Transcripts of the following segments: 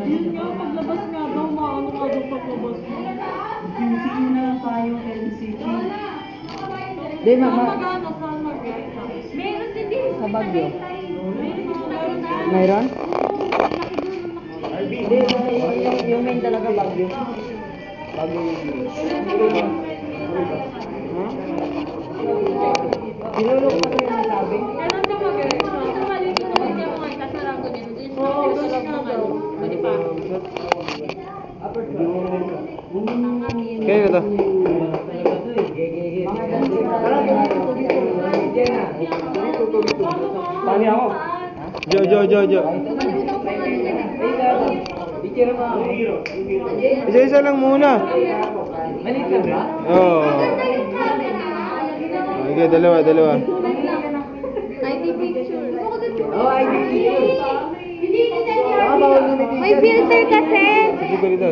Yun nga, paglabas nga daw, maano nga daw paglabas mo. QC na lang tayo, LCT. Di, mama. Saan mag-get? Meron din din. Sa Baguio. Meron. Mayroon? Hindi, yung main talaga Baguio. Baguio yung Sinulong pa rin ang sabi. Kailan ka mag-get? Ito maliit na hindi ako ngayon kasarang ko din. Oo, gusto nga daw. Pwede pa. Kaya na to. Tani ako. Jo. Isa-isa lang muna. Malit lang ba? Oo. Okay, dalawa. ID picture. Oo, ID picture. May filter kasi. Sige ko dito.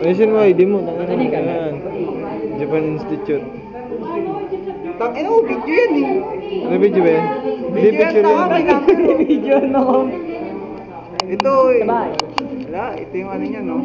Ayusin mo, ID mo. Ayan. Japan Institute. Tangin mo, video yan eh. Ano video ba yan? Hindi picture yan. Video na ako. Ito eh. Sabay. Wala, ito yung ano niya, no?